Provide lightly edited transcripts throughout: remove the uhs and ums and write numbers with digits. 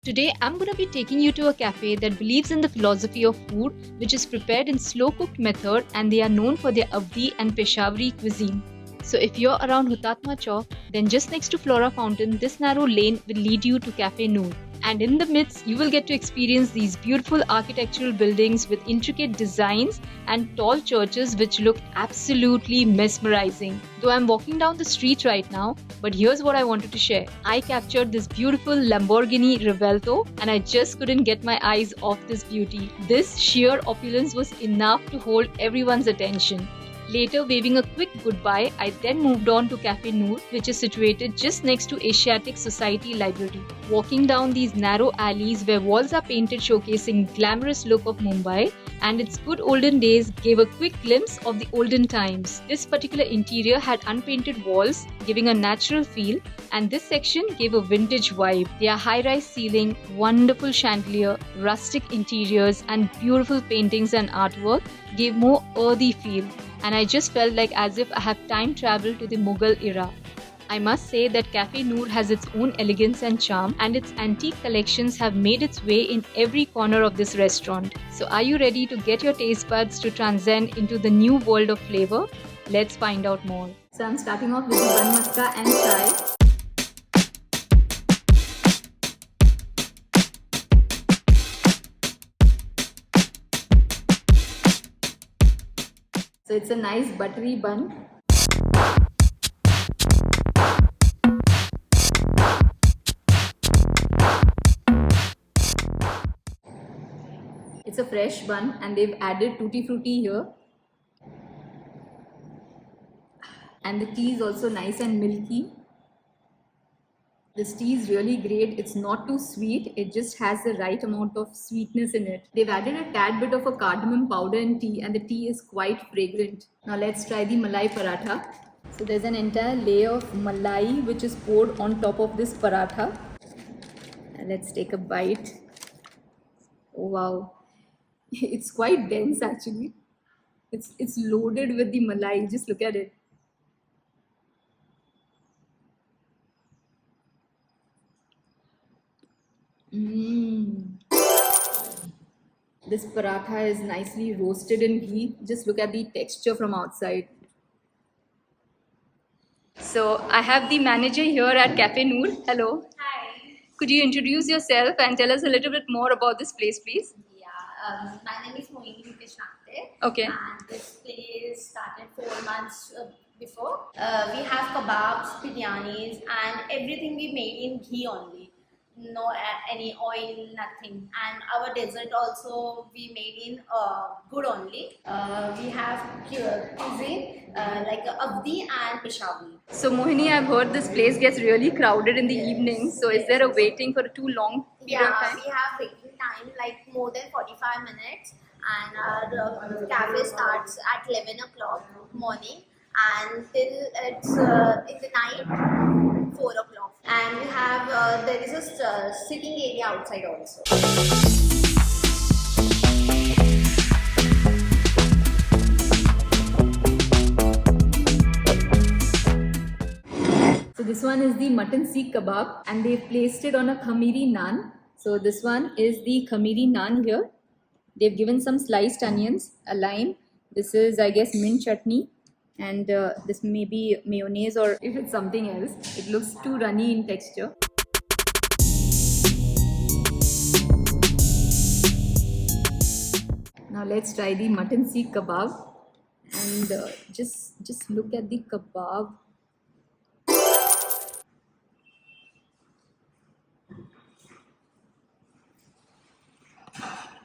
Today, I'm going to be taking you to a cafe that believes in the philosophy of food, which is prepared in slow-cooked method, and they are known for their Avdi and Peshawari cuisine. So if you're around Hutatma Chowk, then just next to Flora Fountain, this narrow lane will lead you to Cafe Noor. And in the midst, you will get to experience these beautiful architectural buildings with intricate designs and tall churches which look absolutely mesmerizing. Though I'm walking down the street right now, but here's what I wanted to share. I captured this beautiful Lamborghini Revuelto and I just couldn't get my eyes off this beauty. This sheer opulence was enough to hold everyone's attention. Later, waving a quick goodbye, I then moved on to Cafe Noor, which is situated just next to Asiatic Society Library. Walking down these narrow alleys where walls are painted showcasing glamorous look of Mumbai and its good olden days gave a quick glimpse of the olden times. This particular interior had unpainted walls, giving a natural feel, and this section gave a vintage vibe. Their high-rise ceiling, wonderful chandelier, rustic interiors, and beautiful paintings and artwork gave more earthy feel. And I just felt like as if I have time traveled to the Mughal era. I must say that Cafe Noor has its own elegance and charm, and its antique collections have made its way in every corner of this restaurant. So are you ready to get your taste buds to transcend into the new world of flavor? Let's find out more. So I'm starting off with the bun maska and chai. So it's a nice buttery bun. It's a fresh bun and they've added tutti frutti here. And the tea is also nice and milky. This tea is really great. It's not too sweet. It just has the right amount of sweetness in it. They've added a tad bit of a cardamom powder in tea and the tea is quite fragrant. Now let's try the malai paratha. So there's an entire layer of malai which is poured on top of this paratha. And let's take a bite. Oh wow. It's quite dense actually. It's loaded with the malai. Just look at it. This paratha is nicely roasted in ghee. Just look at the texture from outside. So I have the manager here at Cafe Noor. Hello. Hi. Could you introduce yourself and tell us a little bit more about this place, please? Yeah, my name is Mohini Mukesh Nakte. Okay. And this place started 4 months before. We have kebabs, biryanis, and everything we made in ghee only. No any oil, nothing. And our dessert also we made in good only. We have cuisine like Avdi and Peshawari. So Mohini, I've heard this place gets really crowded in the evening. So is there a waiting for a too long period of Yeah, time? we have waiting time like more than 45 minutes, and our cafe starts at 11 o'clock morning and till it's in the night 4 o'clock. And we have there is a sitting area outside also. So this one is the mutton seekh kebab and they've placed it on a khamiri naan. So this one is the khamiri naan here. They've given some sliced onions, a lime. This is, I guess, mint chutney. And this may be mayonnaise or if it's something else. It looks too runny in texture. Now let's try the mutton seekh kebab. And just look at the kebab.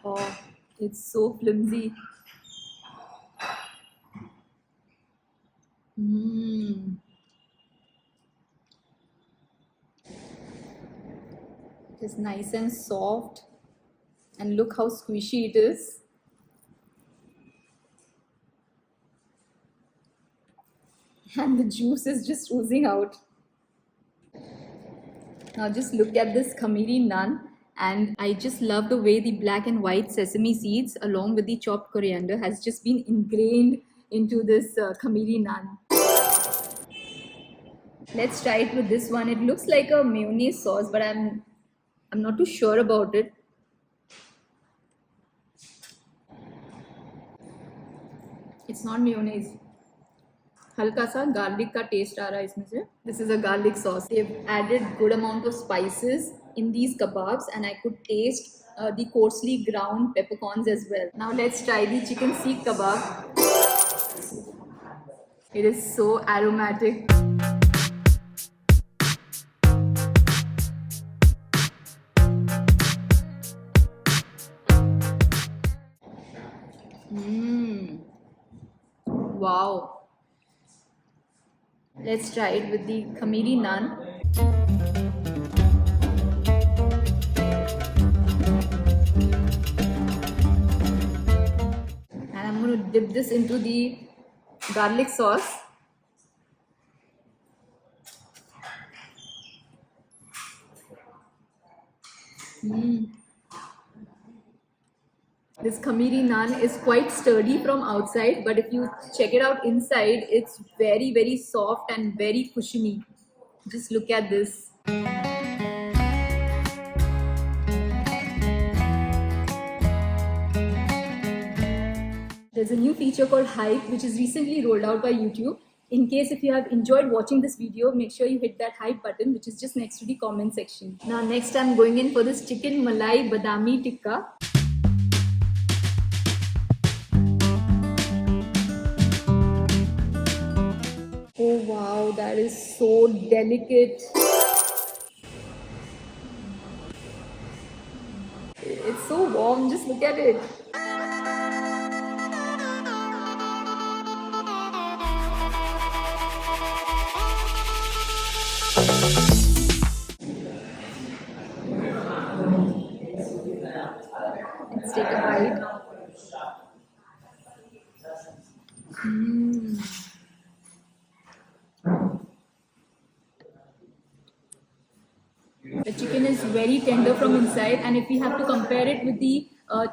Oh, it's so flimsy. It is nice and soft. And look how squishy it is. And the juice is just oozing out. Now just look at this khamiri naan. And I just love the way the black and white sesame seeds along with the chopped coriander has just been ingrained into this khamiri naan. Let's try it with this one. It looks like a mayonnaise sauce, but I'm I'm not too sure about it. It's not mayonnaise. हल्का सा garlic का test आ रहा है इसमें से. This is a garlic sauce. They've added good amount of spices in these kebabs, and I could taste the coarsely ground peppercorns as well. Now let's try the chicken seekh kebab. It is so aromatic. Wow. Let's try it with the Khamiri naan. And I'm going to dip this into the garlic sauce. This Khamiri naan is quite sturdy from outside, but if you check it out inside, it's very, very soft and very cushiony. Just look at this. There's a new feature called Hype, which is recently rolled out by YouTube. In case if you have enjoyed watching this video, make sure you hit that hype button, which is just next to the comment section. Now next I'm going in for this chicken malai badami tikka. Oh wow, that is so delicate. It's so warm, just look at it. Let's take a bite. The chicken is very tender from inside, and if we have to compare it with the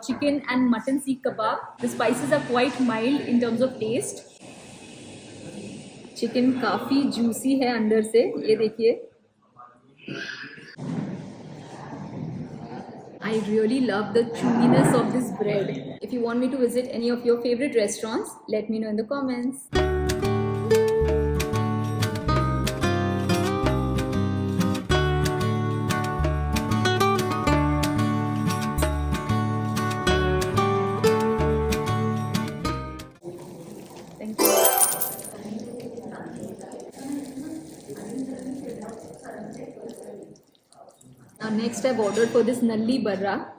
chicken and mutton seekh kebab, the spices are quite mild in terms of taste. Chicken काफी juicy है अंदर से, ये देखिए. I really love the chewiness of this bread. If you want me to visit any of your favorite restaurants, let me know in the comments. Thank you. Now next I've ordered for this Nalli Barra.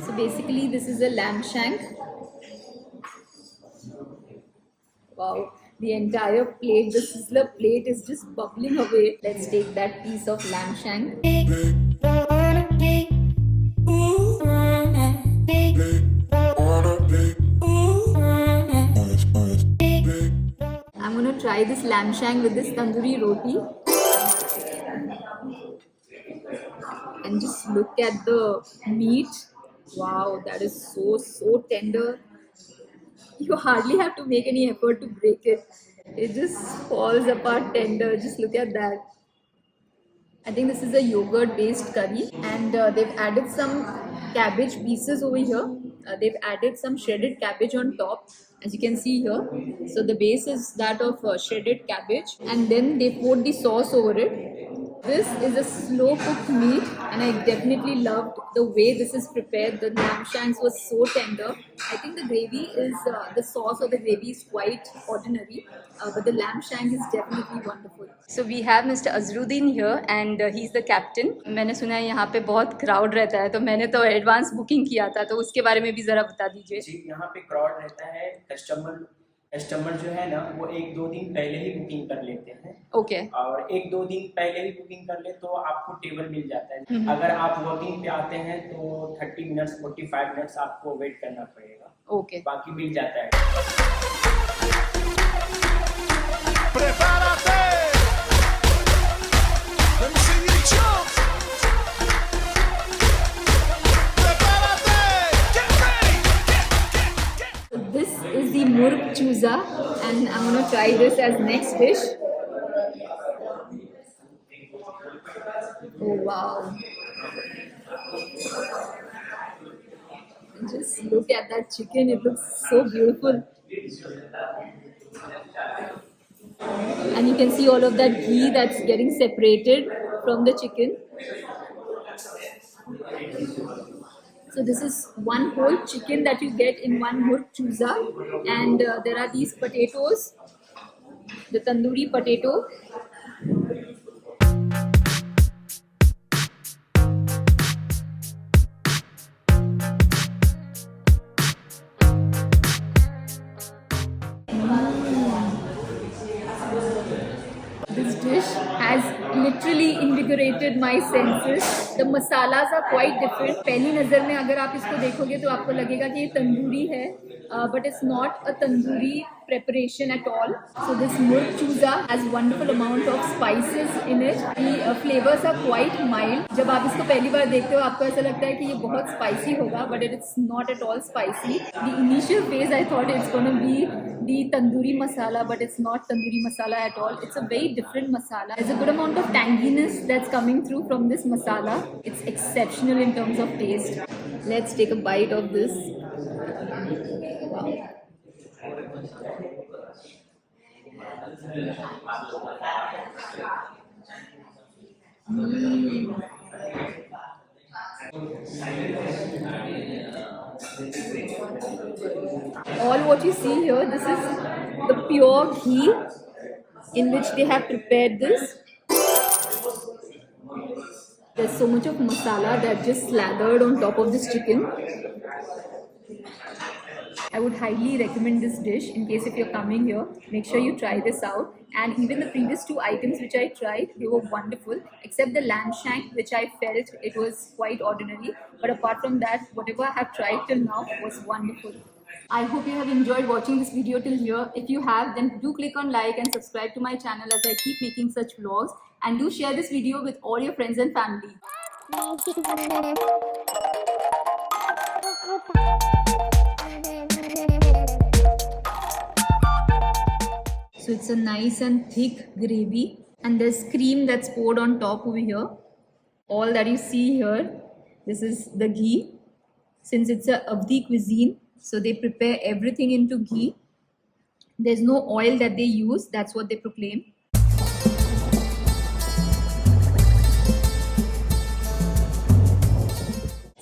So basically this is a lamb shank. Wow, the entire plate, the sizzler plate is just bubbling away. Let's take that piece of lamb shank. I'm gonna try this lamb shank with this tandoori roti. And just look at the meat. Wow, that is so tender. You hardly have to make any effort to break it. It just falls apart tender. Just look at that. I think this is a yogurt based curry, and they've added some cabbage pieces over here. They've added some shredded cabbage on top, as you can see here. So the base is that of shredded cabbage, and then they poured the sauce over it. This is a slow cooked meat, and I definitely loved the way this is prepared. The lamb shanks was so tender. I think the gravy is, the sauce or the gravy is quite ordinary, but the lamb shank is definitely wonderful. So we have Mr. Azruddin here, and he's the captain. मैंने सुना है यहाँ पे बहुत crowd रहता है, तो मैंने तो advance booking किया था, तो उसके बारे में भी ज़रा बता दीजिए. जी, यहाँ पे crowd रहता है. कस्टमर जो है ना, वो 1-2 दिन पहले ही बुकिंग कर लेते हैं. ओके. और 1-2 दिन पहले ही बुकिंग कर ले तो आपको टेबल मिल जाता है. अगर आप वॉकिंग पे आते हैं तो 30 मिनट्स 45 मिनट्स आपको वेट करना पड़ेगा. ओके. बाकी मिल जाता है. This is the Murg Chuzi. chuza, and I'm gonna try this as next dish. Oh wow. Just look at that chicken, it looks so beautiful. And you can see all of that ghee that's getting separated from the chicken. So this is one whole chicken that you get in one murg chuza, and there are these potatoes, the tandoori potato. This dish has literally invigorated my senses. The masalas are quite different. पहली नज़र में अगर आप इसको देखोगे तो आपको लगेगा कि ये तंदूरी है, but it's not a tandoori preparation at all. So this murg chuza has wonderful amount of spices in it. The flavors are quite mild. जब आप इसको पहली बार देखते हो आपको ऐसा लगता है कि ये बहुत spicy होगा, but it's not at all spicy. The initial phase I thought it's gonna be the tandoori masala, but it's not tandoori masala at all. It's a very different masala. There's a good amount of tanginess that's coming through from this masala. It's exceptional in terms of taste. Let's take a bite of this. Wow. All what you see here, this is the pure ghee in which they have prepared this. There's so much of masala that just slathered on top of this chicken. I would highly recommend this dish in case if you're coming here, make sure you try this out. And even the previous two items which I tried, they were wonderful, except the lamb shank, which I felt it was quite ordinary. But apart from that, whatever I have tried till now was wonderful. I hope you have enjoyed watching this video till here. If you have, then do click on like and subscribe to my channel as I keep making such vlogs. And do share this video with all your friends and family. So it's a nice and thick gravy, and there's cream that's poured on top over here. All that you see here, this is the ghee. Since it's a Avdi cuisine, so they prepare everything into ghee. There's no oil that they use, that's what they proclaim.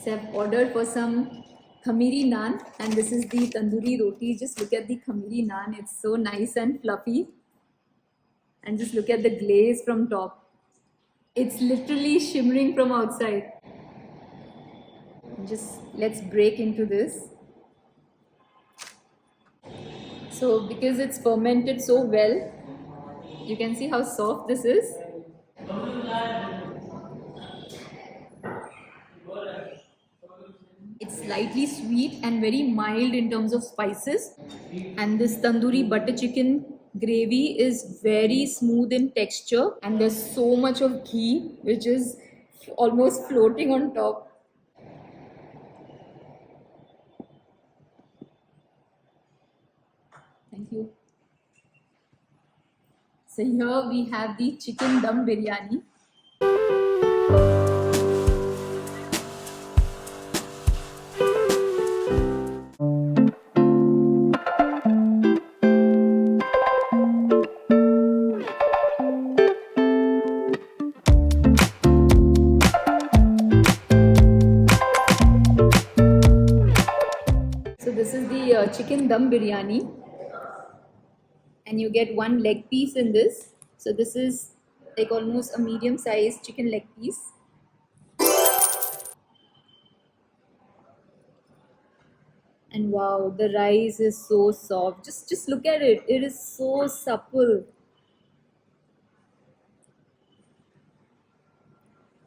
So I've ordered for some khamiri naan, and this is the tandoori roti. Just look at the khamiri naan, it's so nice and fluffy. And just look at the glaze from top. It's literally shimmering from outside. Just let's break into this. So because it's fermented so well, you can see how soft this is. It's slightly sweet and very mild in terms of spices. And this tandoori butter chicken gravy is very smooth in texture, and there's so much of ghee which is almost floating on top. Thank you. So here we have the chicken dum biryani. So this is the chicken dum biryani, and you get one leg piece in this. So this is like almost a medium sized chicken leg piece. And wow, the rice is so soft. Just look at it. It is so supple.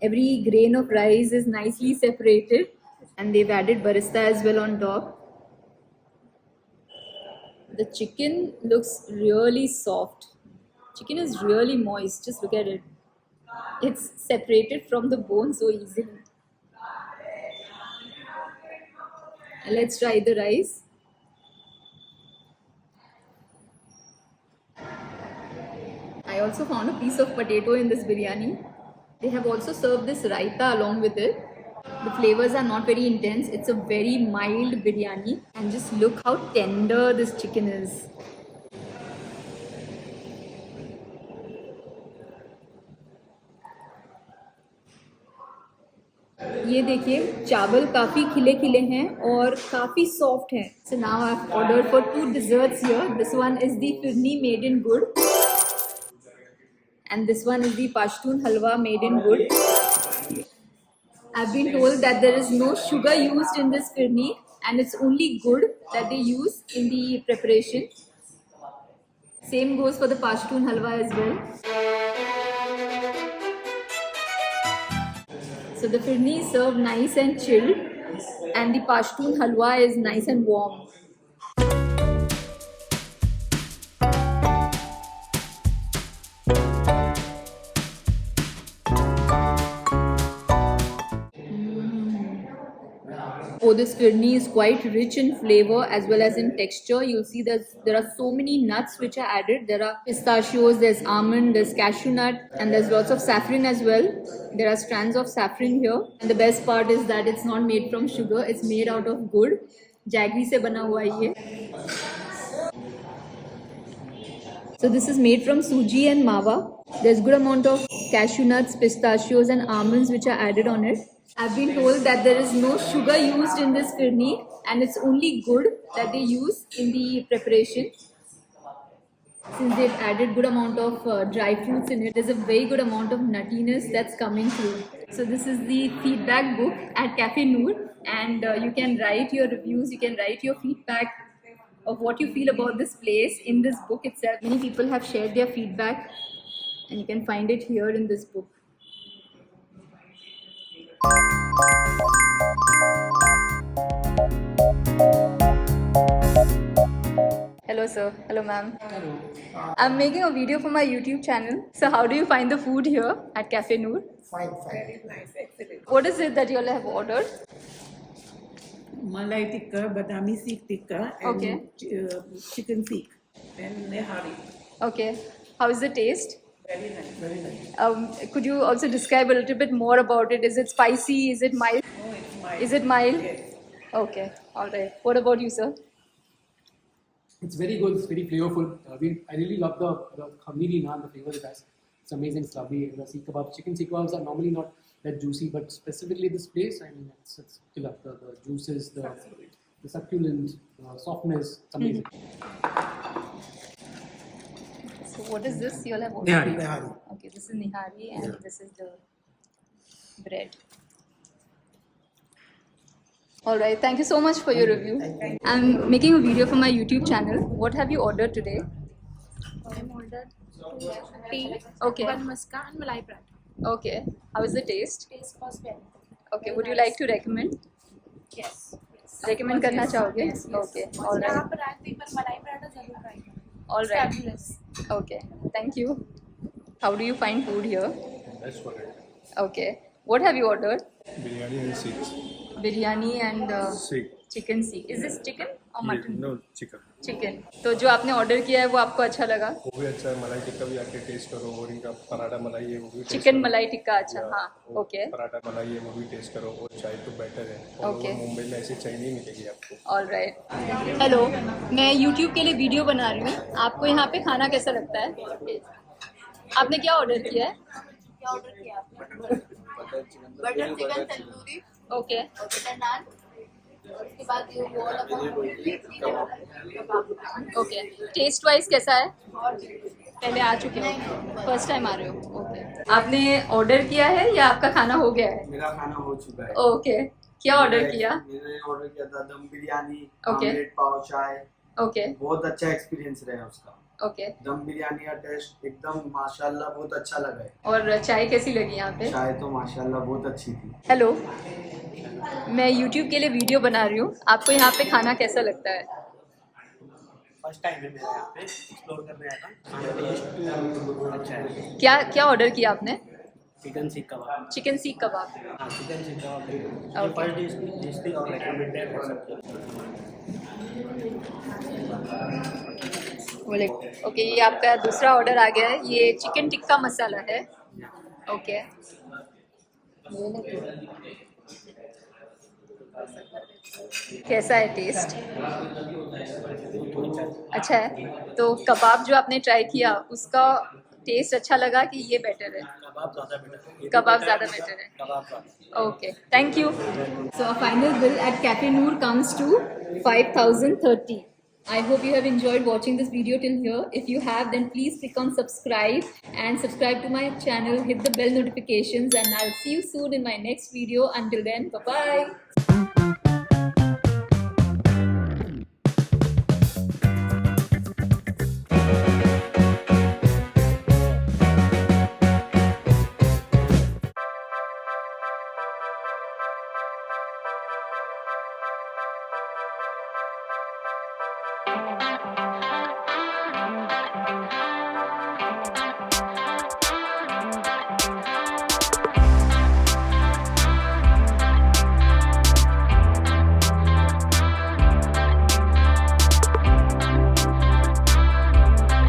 Every grain of rice is nicely separated, and they've added barista as well on top. The chicken looks really soft. Chicken is really moist. Just look at it. It's separated from the bone so easily. And let's try the rice. I also found a piece of potato in this biryani. They have also served this raita along with it. The flavors are not very intense. It's a very mild biryani. And just look how tender this chicken is. ये देखिए चावल काफ़ी खिले खिले हैं और काफ़ी soft हैं. So now I've ordered for 2 desserts here. This one is the firni made in gur. And this one is the Pashtun halwa made in gur. I've been told that there is no sugar used in this firni and it's only gur that they use in the preparation. Same goes for the Pashtun halwa as well. So the firni is served nice and chilled and the Pashtun halwa is nice and warm. Oh, this firni is quite rich in flavor as well as in texture. You'll see that there are so many nuts which are added. There are pistachios, there's almond, there's cashew nut, and there's lots of saffron as well. There are strands of saffron here. And the best part is that it's not made from sugar. It's made out of gur. Jaggery se bana hua hai ye. So this is made from suji and mawa. There's good amount of cashew nuts, pistachios, and almonds which are added on it. I've been told that there is no sugar used in this firni and it's only gur that they use in the preparation. Since they've added good amount of dry fruits in it, there's a very good amount of nuttiness that's coming through. So this is the feedback book at Cafe Noor, and you can write your reviews, you can write your feedback of what you feel about this place in this book itself. Many people have shared their feedback and you can find it here in this book. Hello sir, hello ma'am. Hello. I'm making a video for my YouTube channel. So how do you find the food here at Cafe Noor? Fine. Very nice, excellent. What is it that you all have ordered? Malai tikka, badami seekh tikka, and Okay. Chicken seekh, and nehari. Okay. How is the taste? Very nice, very nice. Could you also describe a little bit more about it? Is it spicy? Is it mild? Oh, it's mild. Is it mild? Yes. Okay. All right. What about you, sir? It's very good. It's very flavorful. I really love the khamiri naan, the flavor it has. It's amazing. It's lovely. The seekh kebabs, chicken seekh kebabs are normally not that juicy, but specifically this place, I mean, it's killer. The juices, the succulent, softness. It's amazing. So what is this? You all have Nihari. Okay, this is nihari and this is the bread. All right. Thank you so much for your review. I'm making a video for my YouTube channel. What have you ordered today? I'm ordered tea, Okay. one muska and malai paratha. Okay. How is the taste? Taste was very. Okay. Would you like to recommend? Yes. Recommend करना चाहोगे? Okay. All यहाँ right. पर आए तो एक बार मलाई पराठा जरूर try करें. All right. Fabulous. Okay. Thank you. How do you find food here? Best for it. Okay. What have you ordered? Biryani and seekh. Biryani and Seekh. chicken seekh. Is this chicken or mutton? No, chicken. Chicken. तो जो आपने order किया है वो आपको अच्छा लगा? वो भी अच्छा है. मलाई टिक्का भी आके टेस्ट करो और इनका पराठा मलाई है वो भी taste चिकन करो. मलाई टिक्का अच्छा. या हाँ. वो ओके. पराठा मलाई है वो भी टेस्ट करो और चाय तो बेटर है. और Okay. मुंबई में ऐसी चाय नहीं मिलेगी आपको. All right. हेलो, मैं यूट्यूब के लिए वीडियो बना रही हूँ. आपको यहाँ पे खाना कैसा लगता है? आपने क्या ऑर्डर किया है? क्या ऑर्डर किया आपने? Butter chicken tandoori, okay. Butter naan, उसके बाद ये वो ओके. टेस्ट वाइज कैसा है? पहले आ चुके हो? फर्स्ट टाइम आ रहे हो? ओके. आपने ऑर्डर किया है या आपका खाना हो गया है? मेरा खाना हो चुका है. ओके. क्या ऑर्डर किया? मैंने ऑर्डर किया था दम बिरयानी, Okay. ऑमलेट पाव, चाय. ओके. बहुत अच्छा एक्सपीरियंस रहा उसका. ओके. दम बिरयानी का टेस्ट एकदम माशाल्लाह बहुत अच्छा लगा है. और चाय कैसी लगी यहाँ पे? चाय तो माशाल्लाह बहुत अच्छी थी. हेलो, मैं YouTube के लिए वीडियो बना रही हूँ. आपको यहाँ पे खाना कैसा लगता है? फर्स्ट टाइम है मेरा यहाँ पे एक्सप्लोर करने आया था. खाना टेस्ट अच्छा है. क्या क्या ऑर्डर किया आपने? चिकन सीख कबाब. चिकन सीख कबाब. हाँ, चिकन सीख कबाब. Okay. फर्स्ट टेस्टी और रेकमेंडेड है सबके. बोले ओके, ये आपका दूसरा ऑर्डर आ गया है, ये चिकन टिक्का मसाला है। ओके, कैसा है टेस्ट? अच्छा है। तो कबाब जो आपने ट्राई किया उसका टेस्ट अच्छा लगा कि ये बेटर है? कबाब ज़्यादा बेटर है। Okay, thank you. So our final bill at Cafe Noor comes to 5,030. I hope you have enjoyed watching this video till here. If you have, then please click on subscribe and subscribe to my channel, hit the bell notifications, and I'll see you soon in my next video. Until then, bye bye.